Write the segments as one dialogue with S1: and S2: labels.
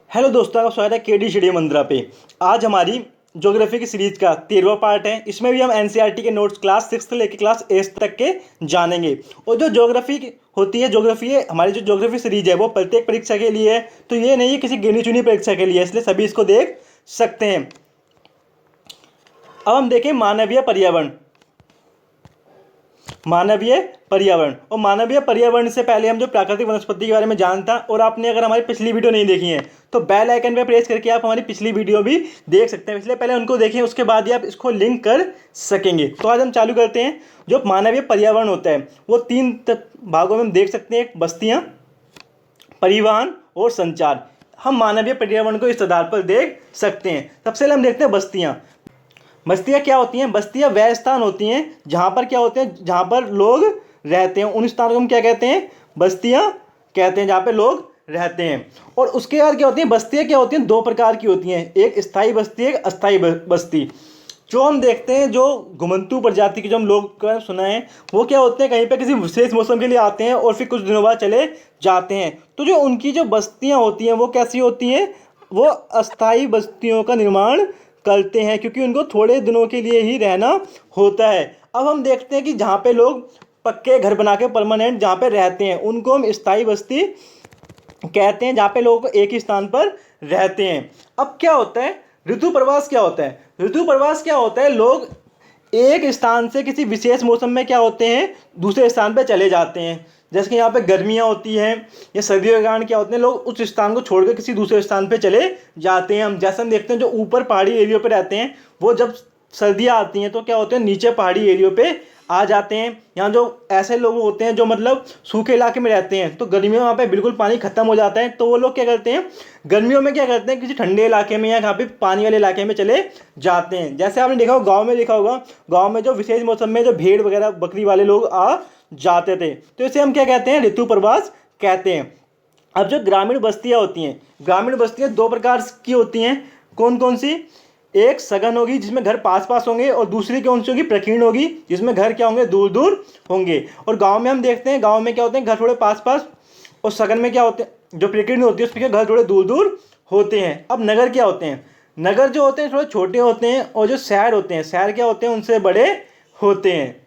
S1: Hello दोस्तों, आपका स्वागत है केडी स्टडी मंत्रा पे। आज हमारी ज्योग्राफी की सीरीज का 13वां पार्ट है। इसमें भी हम एनसीईआरटी के नोट्स क्लास 6 से लेकर क्लास 8 तक के जानेंगे। और जो ज्योग्राफी होती है, ज्योग्राफी है हमारी जो ज्योग्राफी सीरीज है वो प्रत्येक परीक्षा के लिए है, तो ये नहीं है किसी गिनी चुनी परीक्षा के लिए, इसलिए सभी इसको देख सकते हैं। अब हम देखें मानवीय पर्यावरण। मानवीय पर्यावरण और मानवीय पर्यावरण से पहले हम जो प्राकृतिक वनस्पति के बारे में जानता, और आपने अगर हमारी पिछली वीडियो नहीं देखी है तो बेल आइकन पे प्रेस करके आप हमारी पिछली वीडियो भी देख सकते हैं। इसलिए पहले उनको देखें, उसके बाद ही आप इसको लिंक कर सकेंगे। तो आज हम चालू करते हैं। जो मानवीय पर्यावरण होता है वो तीन भागों में हम देख सकते हैं: बस्तियाँ, परिवहन और संचार। हम मानवीय पर्यावरण को इस आधार पर देख सकते हैं। सबसे पहले हम देखते हैं बस्तियाँ। बस्तियाँ क्या होती हैं? बस्तियाँ वह स्थान होती हैं जहाँ पर क्या होते हैं, जहाँ पर लोग रहते हैं। उन स्थानों को हम क्या कहते हैं? बस्तियाँ कहते हैं, जहाँ पे लोग रहते हैं। और उसके बाद क्या होती हैं? बस्तियाँ क्या होती हैं? दो प्रकार की होती हैं, एक स्थायी बस्ती, एक अस्थायी बस्ती। जो हम देखते हैं, जो घुमंतू प्रजाति के जो हम लोग का सुना है, वो क्या होते हैं, कहीं पे किसी विशेष मौसम के लिए आते हैं और फिर कुछ दिनों बाद चले जाते हैं। तो जो उनकी जो बस्तियाँ होती हैं वो कैसी होती हैं? वो अस्थायी बस्तियों का निर्माण करते हैं, क्योंकि उनको थोड़े दिनों के लिए ही रहना होता है। अब हम देखते हैं कि जहाँ पे लोग पक्के घर बना के परमानेंट जहाँ पे रहते हैं उनको हम स्थायी बस्ती कहते हैं, जहाँ पे लोग एक ही स्थान पर रहते हैं। अब क्या होता है? ऋतु प्रवास क्या होता है? ऋतु प्रवास क्या होता है? लोग एक स्थान से किसी विशेष मौसम में क्या होते हैं, दूसरे स्थान पर चले जाते हैं। जैसे कि यहाँ पे गर्मियाँ होती हैं या सर्दियों के कारण क्या होते हैं, लोग उस स्थान को छोड़कर किसी दूसरे स्थान पे चले जाते हैं। हम जैसे हम देखते हैं, जो ऊपर पहाड़ी एरियो पे रहते हैं वो जब सर्दियाँ आती हैं तो क्या होते हैं, नीचे पहाड़ी एरियो पे आ जाते हैं। यहाँ जो ऐसे लोग होते हैं जो मतलब सूखे इलाके में रहते हैं, तो गर्मियों में वहाँ पे बिल्कुल पानी खत्म हो जाता है, तो वो लोग क्या करते हैं, गर्मियों में क्या करते हैं, किसी ठंडे इलाके में या कहाँ पे पानी वाले इलाके में चले जाते हैं। जैसे आपने देखा होगा, गाँव में देखा होगा, गाँव में जो विशेष मौसम में जो भेड़ वगैरह बकरी वाले लोग आ जाते थे, तो इसे हम क्या कहते हैं? ऋतु प्रवास कहते हैं। अब जो ग्रामीण बस्तियाँ होती हैं, ग्रामीण बस्तियाँ दो प्रकार की होती हैं। कौन कौन सी? एक सघन होगी जिसमें घर पास पास होंगे, और दूसरी कौन सी होगी? प्रकीर्ण होगी, जिसमें घर क्या होंगे? दूर दूर होंगे। और गांव में हम देखते हैं, गांव में क्या होते हैं, घर थोड़े पास पास, और सघन में क्या होते हैं, जो प्रकीर्ण होती है उसके घर थोड़े दूर दूर होते हैं। अब नगर क्या होते हैं? नगर जो होते हैं थोड़े छोटे होते हैं, और जो शहर होते हैं, शहर क्या होते हैं, उनसे बड़े होते हैं।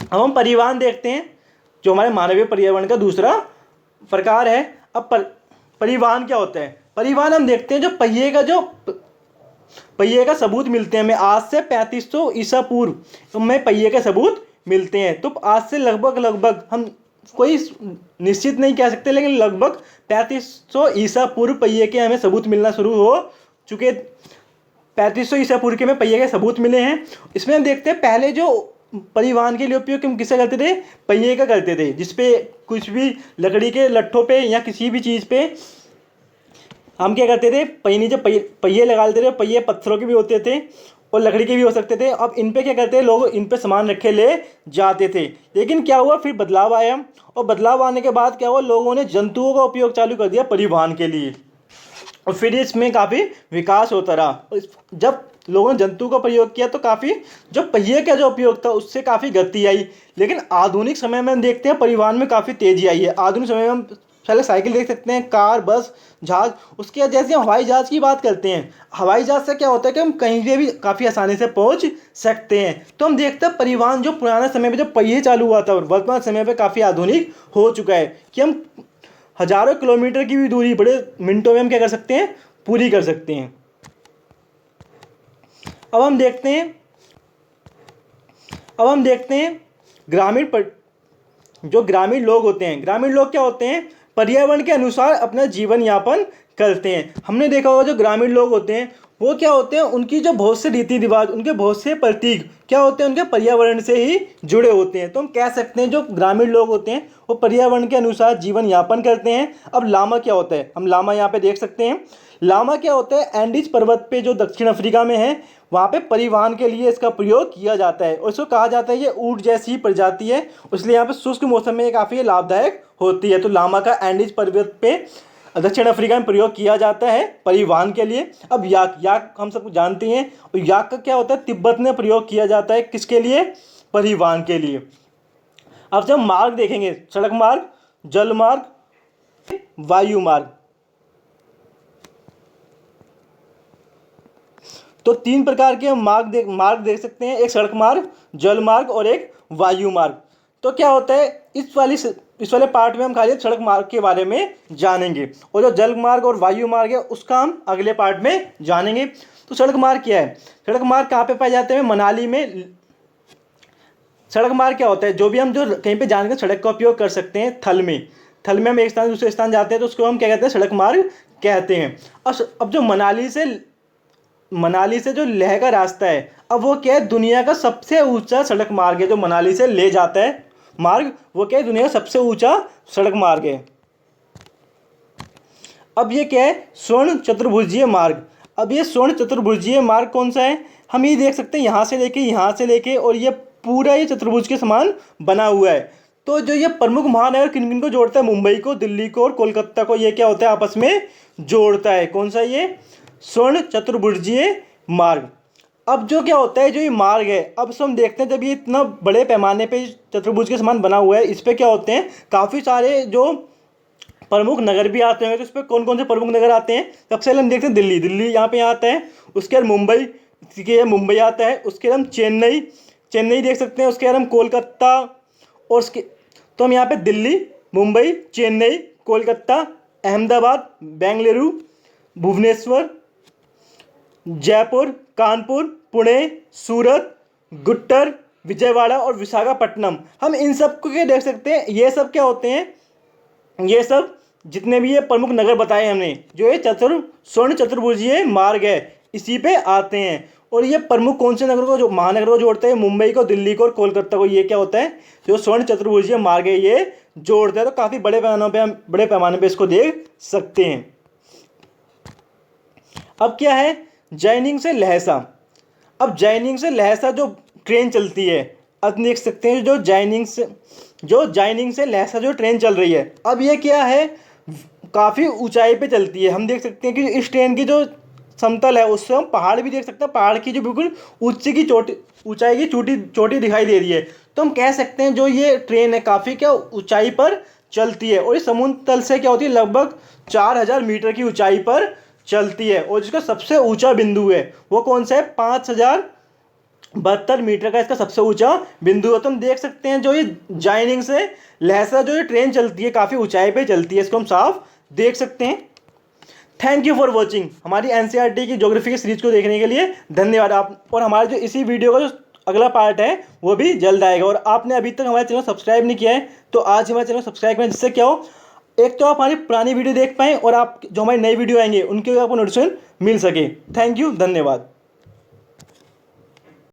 S1: अब हम परिवहन देखते हैं, जो हमारे मानवीय पर्यावरण का दूसरा प्रकार है। अब परिवहन क्या होता है? परिवहन हम देखते हैं, जो पहिए का सबूत मिलते हैं हमें आज से 3500 ईसा पूर्व में पहिए के सबूत मिलते हैं। तो आज से लगभग हम कोई निश्चित नहीं कह सकते, लेकिन लगभग 3500 ईसा पूर्व पहिए के हमें सबूत मिलना शुरू हो चुके। 3500 ईसा पूर्व के में पहिए के सबूत मिले हैं। इसमें हम देखते हैं, पहले जो परिवहन के लिए उपयोग हम किससे करते थे? पहिए का करते थे, जिसपे कुछ भी लकड़ी के लट्ठों पे या किसी भी चीज़ पे हम क्या करते थे, नीचे पहिए लगा लेते थे। पहिए पत्थरों के भी होते थे और लकड़ी के भी हो सकते थे। अब इन पे क्या करते हैं लोग, इन पे सामान रखे ले जाते थे। लेकिन क्या हुआ, फिर बदलाव आया, और बदलाव आने के बाद क्या हुआ, लोगों ने जंतुओं का उपयोग चालू कर दिया परिवहन के लिए, और फिर इसमें काफ़ी विकास होता रहा। जब लोगों ने जंतु का प्रयोग किया तो काफ़ी जो पहिए का जो उपयोग था उससे काफ़ी गति आई। लेकिन आधुनिक समय में हम देखते हैं परिवहन में काफ़ी तेज़ी आई है। आधुनिक समय में हम पहले साइकिल देख सकते हैं, कार, बस, जहाज। उसके बाद जैसे हम हवाई जहाज़ की बात करते हैं, हवाई जहाज़ से क्या होता है कि हम कहीं पे भी काफ़ी आसानी से पहुंच सकते हैं। तो हम देखते हैं परिवहन जो पुराने समय में जो पहिए चालू हुआ था, वर्तमान समय पे काफ़ी आधुनिक हो चुका है, कि हम हज़ारों किलोमीटर की भी दूरी बड़े मिनटों में हम क्या कर सकते हैं? पूरी कर सकते हैं। अब हम देखते हैं जो ग्रामीण लोग होते हैं, ग्रामीण लोग क्या होते हैं? पर्यावरण के अनुसार अपना जीवन यापन करते हैं। हमने देखा होगा, जो ग्रामीण लोग होते हैं वो क्या होते हैं, उनकी जो बहुत से रीति रिवाज, उनके बहुत से प्रतीक क्या होते हैं, उनके पर्यावरण से ही जुड़े होते हैं। तो हम कह सकते हैं जो ग्रामीण लोग होते हैं वो पर्यावरण के अनुसार जीवन यापन करते हैं। अब लामा क्या होता है? हम लामा यहाँ पे देख सकते हैं। लामा क्या होता है? एंडीज पर्वत पे जो दक्षिण अफ्रीका में है, वहाँ पे परिवहन के लिए इसका प्रयोग किया जाता है, और इसको कहा जाता है ये ऊँट जैसी ही प्रजाति है, इसलिए यहाँ पे शुष्क मौसम में ये काफ़ी लाभदायक होती है। तो लामा का एंडीज पर्वत पे दक्षिण अफ्रीका में प्रयोग किया जाता है परिवहन के लिए। अब याक हम सब जानते हैं, और याक का क्या होता है? तिब्बत में प्रयोग किया जाता है, किसके लिए? परिवहन के लिए। अब जब मार्ग देखेंगे, सड़क मार्ग, जल मार्ग, वायु मार्ग, तो 3 प्रकार के मार्ग देख सकते हैं, एक सड़क मार्ग, जल मार्ग और एक वायु मार्ग। तो क्या होता है, इस वाले पार्ट में हम खाली सड़क मार्ग के बारे में जानेंगे, और जो जल मार्ग और वायु मार्ग है उसका हम अगले पार्ट में जानेंगे। तो सड़क मार्ग क्या है? सड़क मार्ग कहाँ पे पाए जाते हैं? मनाली में। सड़क मार्ग क्या होता है? जो कहीं पे जाने का सड़क का उपयोग कर सकते हैं थल में हम एक स्थान से दूसरे स्थान जाते हैं तो उसको हम क्या कहते हैं? सड़क मार्ग कहते हैं। अब जो मनाली से जो लेह का रास्ता है, अब वो क्या है? दुनिया का सबसे ऊंचा सड़क मार्ग है। जो मनाली से ले जाता है मार्ग, वो क्या है? दुनिया का सबसे ऊंचा सड़क मार्ग है। अब ये क्या है? स्वर्ण चतुर्भुजीय मार्ग। अब ये स्वर्ण चतुर्भुजीय मार्ग कौन सा है? हम ये देख सकते हैं यहाँ से लेके और ये पूरा ये चतुर्भुज के समान बना हुआ है। तो जो ये प्रमुख महानगर किन किन को जोड़ता है? मुंबई को, दिल्ली को और कोलकाता को। ये क्या होता है? आपस में जोड़ता है। कौन सा? ये स्वर्ण चतुर्भुजीय मार्ग। अब जो क्या होता है, जो ये मार्ग है, अब हम देखते हैं जब ये इतना बड़े पैमाने पे चतुर्भुज के समान बना हुआ है, इस पे क्या होते हैं? काफ़ी सारे जो प्रमुख नगर भी आते हैं। तो इस पर कौन कौन से प्रमुख नगर आते हैं? सबसे पहले हम देखते हैं दिल्ली यहाँ पे आता है। उसके बाद मुंबई आता है। उसके बाद हम चेन्नई देख सकते हैं। उसके बाद हम कोलकाता, और उसके तो हम यहाँ पे दिल्ली, मुंबई, चेन्नई, कोलकाता, अहमदाबाद, बेंगलुरु, भुवनेश्वर, जयपुर, कानपुर, पुणे, सूरत, गुट्टर, विजयवाड़ा और विशाखापट्टनम, हम इन सब को क्या देख सकते हैं? ये सब क्या होते हैं? ये सब जितने भी ये प्रमुख नगर बताए हमने, जो ये स्वर्ण चतुर्भुजीय मार्ग है, इसी पे आते हैं। और ये प्रमुख कौन से नगर को, जो महानगर को जोड़ते हैं? मुंबई को, दिल्ली को और कोलकाता को। ये क्या होता है? जो स्वर्ण चतुर्भुजीय मार्ग है ये जोड़ता है। तो काफ़ी बड़े पैमाने पे इसको देख सकते हैं। अब क्या है? जैनिंग से लहसा। अब जैनिंग से लहसा जो ट्रेन चलती है, अब देख सकते हैं जो जैनिंग से लहसा जो ट्रेन चल रही है, अब ये क्या है? काफ़ी ऊंचाई पे चलती है। हम देख सकते हैं कि इस ट्रेन की जो समतल है उससे हम पहाड़ भी देख सकते हैं। पहाड़ की जो बिल्कुल ऊंचाई की चोटी दिखाई दे रही है। तो हम कह सकते हैं जो ये ट्रेन है काफ़ी क्या ऊंचाई पर चलती है। और ये समुद्र तल से क्या होती है? लगभग 4000 मीटर की ऊंचाई पर चलती है। और जिसका सबसे ऊंचा बिंदु है वो कौन सा है? 5072 मीटर का इसका सबसे ऊंचा बिंदु है। तो हम देख सकते हैं जो ये जैनिंग से लहसा जो ये ट्रेन चलती है काफ़ी ऊंचाई पे चलती है, इसको हम साफ देख सकते हैं। Thank you for watching. हमारी एनसीईआरटी की ज्योग्राफी की सीरीज को देखने के लिए धन्यवाद। आप और हमारे जो इसी वीडियो का जो अगला पार्ट है वो भी जल्द आएगा। और आपने अभी तक हमारे चैनल सब्सक्राइब नहीं किया है तो आज हमारे चैनल सब्सक्राइब करें, जिससे क्या हो, एक तो आप हमारी पुरानी वीडियो देख पाएँ और आप जो हमारी नई वीडियो आएंगे उनके आपको नोटिफिकेशन मिल सके। थैंक यू, धन्यवाद।